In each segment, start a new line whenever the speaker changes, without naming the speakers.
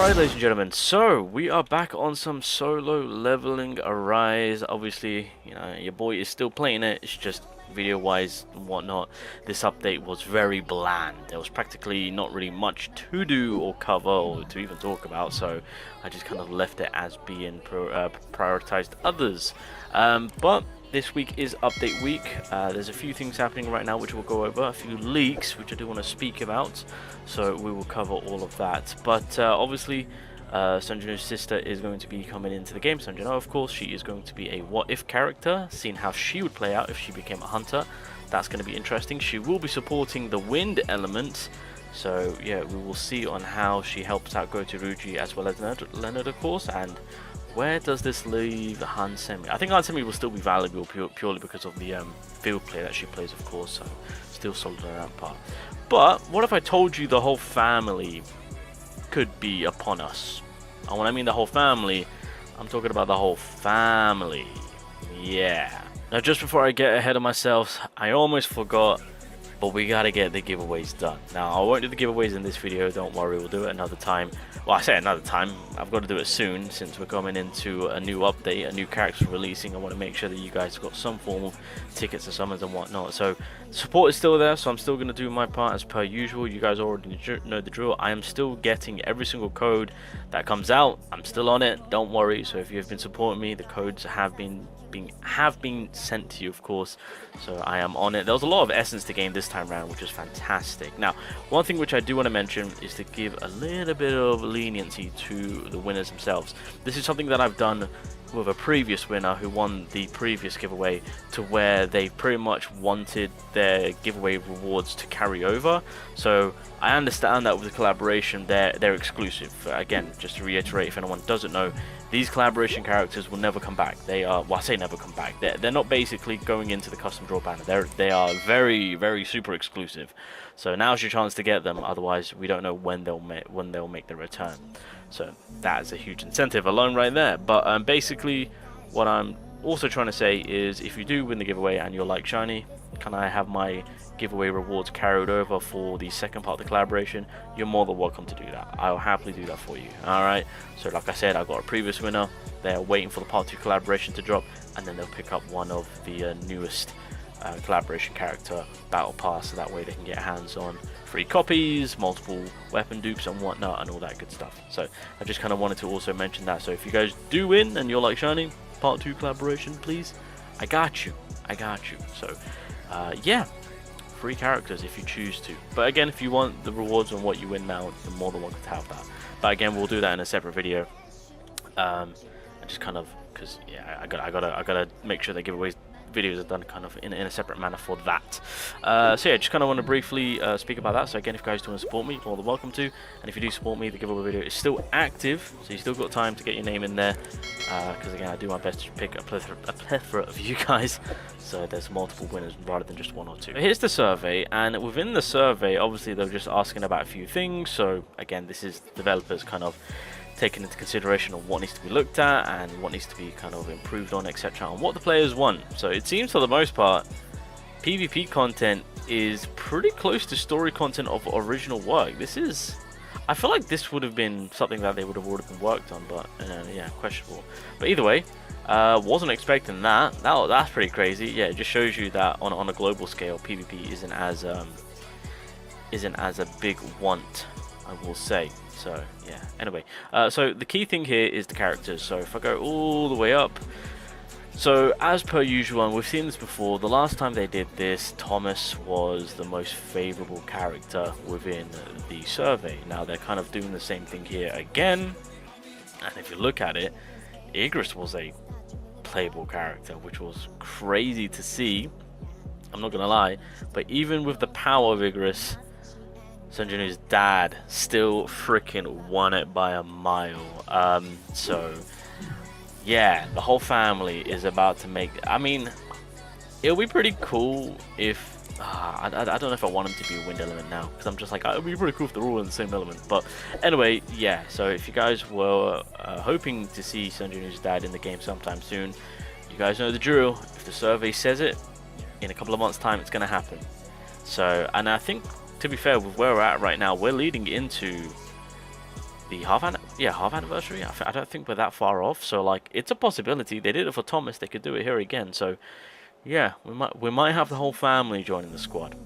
Alright, ladies and gentlemen, so we are back on some solo leveling Arise. Obviously, you know, your boy is still playing it, it's just video-wise and whatnot. This update was very bland. There was practically not really much to do or cover or to even talk about, so I just kind of left it as being prioritized others. But this week is update week. There's a few things happening right now which we'll go over, a few leaks which I do want to speak about, so we will cover all of that. But obviously Sanjunu's sister is going to be coming into the game. Sanjunu, of course, she is going to be a what if character, seeing how she would play out if she became a hunter. That's going to be interesting. She will be supporting the wind element, so yeah, we will see on how she helps out Gotoruji as well as Leonard, of course. And where does this leave Hansemi? I think Hansemi will still be valuable purely because of the field play that she plays, of course, so still solid on that part. But what if I told you the whole family could be upon us? And when I mean the whole family, I'm talking about the whole family. Yeah. Now, just before I get ahead of myself, I almost forgot, but we gotta get the giveaways done. Now, I won't do the giveaways in this video, don't worry, we'll do it another time. Well, I say another time, I've got to do it soon since we're coming into a new update, a new character releasing. I want to make sure that you guys have got some form of tickets or summons and whatnot. So support is still there, so I'm still going to do my part as per usual. You guys already know the drill. I am still getting every single code that comes out. I'm still on it, don't worry. So if you have been supporting me, the codes have been sent to you, of course, so I am on it. There was a lot of essence to gain this time around, which is fantastic. Now, one thing which I do want to mention is to give a little bit of leniency to the winners themselves. This is something that I've done with a previous winner who won the previous giveaway, to where they pretty much wanted their giveaway rewards to carry over. So I understand that with the collaboration they're exclusive. Again, just to reiterate, if anyone doesn't know, these collaboration characters will never come back. They are, well, I say never come back. They're not basically going into the custom draw banner. They are very, very super exclusive. So now's your chance to get them. Otherwise, we don't know when they'll make their return. So that is a huge incentive alone right there. But basically, what I'm also trying to say is, if you do win the giveaway and you're like, Shiny, can I have my giveaway rewards carried over for the second part of the collaboration? You're more than welcome to do that. I'll happily do that for you. Alright, so like I said, I've got a previous winner. They're waiting for the part 2 collaboration to drop, and then they'll pick up one of the newest collaboration character battle pass, so that way they can get hands on free copies, multiple weapon dupes and whatnot, and all that good stuff. So I just kind of wanted to also mention that. So if you guys do win and you're like, Shiny, part 2 collaboration, please, I got you. So yeah, free characters if you choose to. But again, if you want the rewards on what you win now, you're more than welcome to have that. But again, we'll do that in a separate video. I just kind of, because yeah, I gotta make sure the giveaways videos are done kind of in a separate manner for that. So yeah, just kind of want to briefly speak about that. So again, if you guys do want to support me, you're more than welcome to. And if you do support me, the giveaway video is still active, so you still got time to get your name in there. Because again, I do my best to pick a plethora of you guys, so there's multiple winners rather than just one or two. So here's the survey, and within the survey, obviously they're just asking about a few things. So again, this is developers kind of taking into consideration of what needs to be looked at and what needs to be kind of improved on, etc., and what the players want. So it seems for the most part, PvP content is pretty close to story content of original work. This is, I feel like this would have been something that they would have already been worked on, but yeah, questionable. But either way, wasn't expecting that. That's pretty crazy. Yeah, it just shows you that on a global scale, PvP isn't as a big want, I will say. So yeah, anyway, so the key thing here is the characters. So if I go all the way up, so as per usual, and we've seen this before, the last time they did this, Thomas was the most favorable character within the survey. Now they're kind of doing the same thing here again, and if you look at it, Igris was a playable character, which was crazy to see, I'm not gonna lie. But even with the power of Igris, Sanjunu's dad still freaking won it by a mile. So yeah, the whole family is about to make, I mean, it'll be pretty cool if I don't know if I want him to be a wind element now, because I'm just like, it'll be pretty cool if they're all in the same element. But anyway, yeah, so if you guys were hoping to see Sanjunu's dad in the game sometime soon, you guys know the drill. If the survey says it, in a couple of months time, it's going to happen. So, and I think, to be fair, with where we're at right now, we're leading into the half anniversary. I don't think we're that far off. So like, it's a possibility. They did it for Thomas. They could do it here again. So yeah, we might have the whole family joining the squad.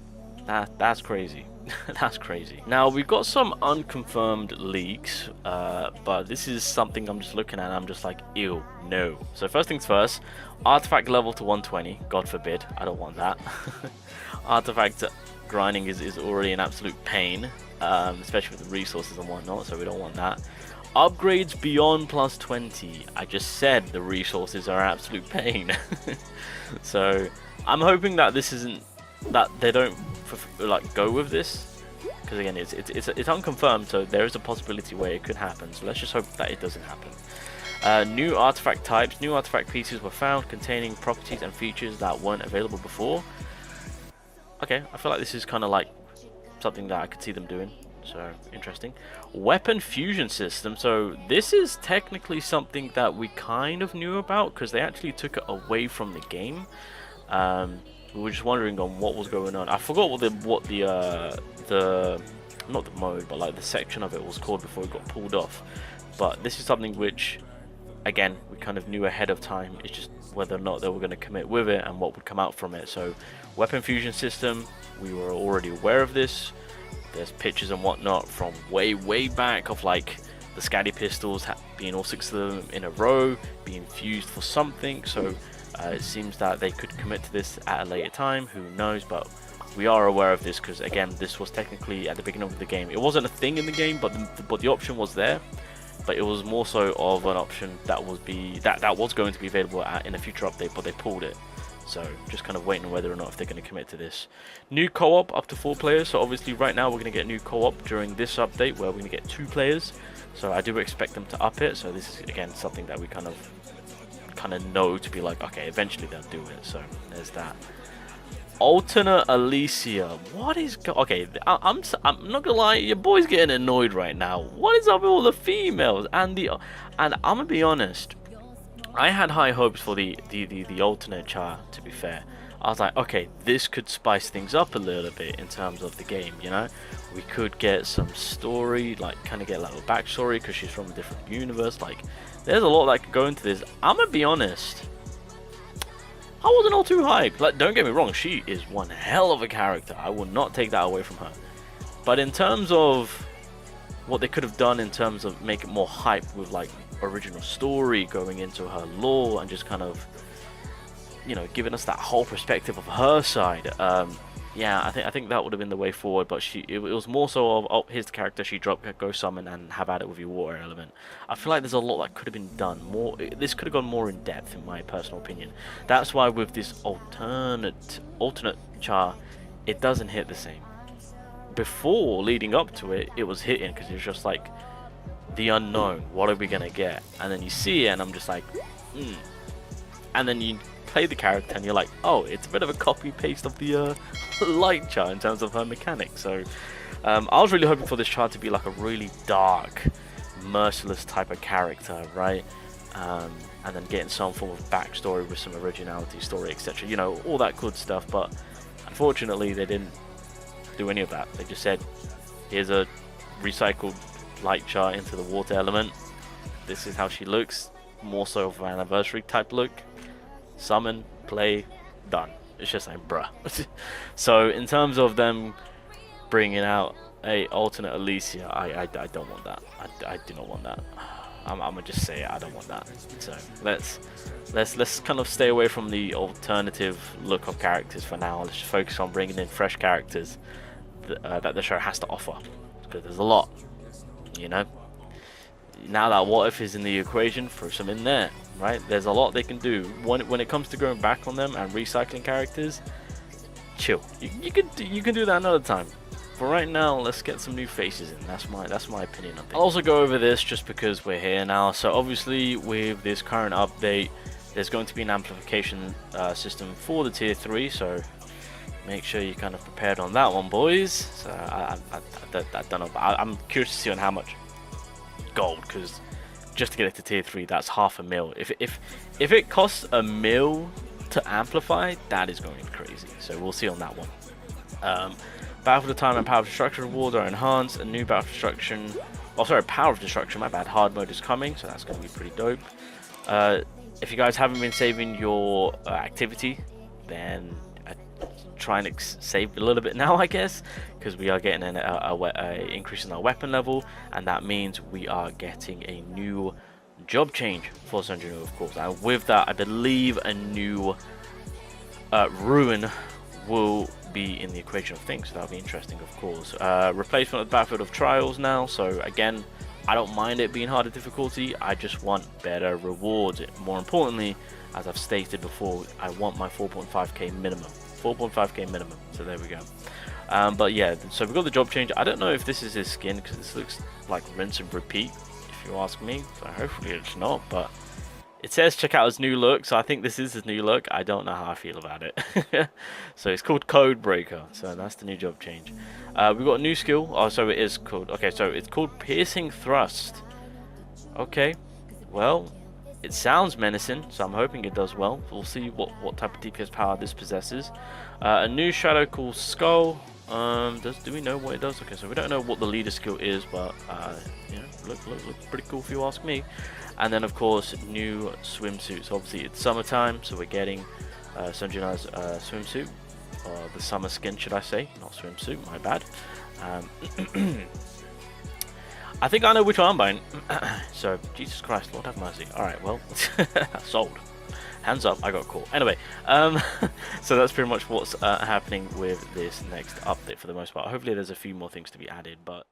That's crazy. That's crazy. Now we've got some unconfirmed leaks, but this is something I'm just looking at and I'm just like, ew, no. So first things first, artifact level to 120. God forbid, I don't want that. Artifact grinding is already an absolute pain, especially with the resources and whatnot, so we don't want that. Upgrades beyond plus 20. I just said the resources are an absolute pain. So I'm hoping that this isn't, that they don't like go with this, because again it's unconfirmed, so there is a possibility where it could happen, so let's just hope that it doesn't happen. New artifact types. New artifact pieces were found containing properties and features that weren't available before. Okay, I feel like this is kind of like something that I could see them doing, so interesting. Weapon fusion system. So this is technically something that we kind of knew about, because they actually took it away from the game. We were just wondering on what was going on. I forgot what the not the mode, but like the section of it was called before it got pulled off. But this is something which, again, we kind of knew ahead of time. It's just whether or not they were going to commit with it and what would come out from it. So weapon fusion system, we were already aware of this. There's pictures and whatnot from way back of like the Scatty pistols being all 6 of them in a row being fused for something. So it seems that they could commit to this at a later time, who knows, but we are aware of this because again, this was technically at the beginning of the game. It wasn't a thing in the game, but the option was there, but it was more so of an option that was going to be available in a future update, but they pulled it. So just kind of waiting whether or not if they're going to commit to this. New co-op up to 4 players. So obviously right now we're going to get new co-op during this update where we're going to get 2 players. So I do expect them to up it. So this is again something that we kind of know to be like, okay, eventually they'll do it. So there's that. Alternate Alicia. What is okay? I'm not gonna lie, your boy's getting annoyed right now. What is up with all the females and I'm gonna be honest. I had high hopes for the alternate char, to be fair. I was like, okay, this could spice things up a little bit in terms of the game, you know? We could get some story, like kind of get like a backstory because she's from a different universe. Like, there's a lot that could go into this. I'm gonna be honest, I wasn't all too hyped. Like, don't get me wrong, she is one hell of a character. I will not take that away from her. But in terms of what they could have done in terms of make it more hype with like original story going into her lore and just kind of, you know, giving us that whole perspective of her side. Yeah, I think that would have been the way forward, but it was more so of, oh, here's the character, she drop, go summon and have at it with your water element. I feel like there's a lot that could have been done more. This could have gone more in depth, in my personal opinion. That's why with this alternate char, it doesn't hit the same. Before, leading up to it, it was hitting because it was just like the unknown. What are we gonna get? And then you see it, and I'm just like, and then you play the character and you're like, oh, it's a bit of a copy paste of the light chart in terms of her mechanics. So I was really hoping for this chart to be like a really dark, merciless type of character, right? And then getting some form of backstory with some originality, story, etc. You know, all that good stuff. But unfortunately, they didn't do any of that. They just said, here's a recycled light chart into the water element. This is how she looks, more so of an anniversary type look. Summon, play, done. It's just like, bruh. So in terms of them bringing out a alternate Alicia, I don't want that. I do not want that. I'm gonna just say it, I don't want that. So let's kind of stay away from the alternative look of characters for now. Let's just focus on bringing in fresh characters that the show has to offer, because there's a lot, you know. Now that What If is in the equation, throw some in there, right? There's a lot they can do when it comes to going back on them and recycling characters. Chill. You can do that another time. For right now, let's get some new faces in. That's my opinion on things. I'll also go over this just because we're here now. So obviously with this current update, there's going to be an amplification system for the tier 3. So make sure you're kind of prepared on that one, boys. So I don't know. I'm curious to see on how much gold, because just to get it to tier 3, that's $500,000. If it costs $1 million to amplify, that is going to be crazy. So we'll see on that one. Battle for the time and power destruction rewards are enhanced. A new battle destruction Oh, sorry, Power of Destruction. My bad. Hard mode is coming, so that's going to be pretty dope. If you guys haven't been saving your activity, then try and save a little bit now, I guess, because we are getting an increase in our weapon level, and that means we are getting a new job change for Sanjinu, of course. And with that, I believe a new ruin will be in the equation of things, so that'll be interesting, of course. Replacement of the Battlefield of Trials now, so again, I don't mind it being harder difficulty, I just want better rewards. More importantly, as I've stated before, I want my 4.5k minimum. 4.5k minimum, so there we go. But yeah, so we've got the job change. I don't know if this is his skin, because this looks like rinse and repeat, if you ask me, so hopefully it's not, but it says check out his new look, so I think this is his new look. I don't know how I feel about it. So it's called Code Breaker, so that's the new job change. We've got a new skill. Oh, so it is called, okay, so it's called Piercing Thrust. Okay, well, it sounds menacing, so I'm hoping it does well. We'll see what type of DPS power this possesses. A new shadow called Skull. Do we know what it does? Okay, so we don't know what the leader skill is, but you know, looks pretty cool if you ask me. And then of course, new swimsuits. Obviously it's summertime, so we're getting Sunjuna's swimsuit, or the summer skin, should I say, not swimsuit, my bad. I think I know which one I'm buying. So, Jesus Christ, Lord have mercy. Alright, well, sold. Hands up, I got caught. Anyway, so that's pretty much what's happening with this next update for the most part. Hopefully there's a few more things to be added, but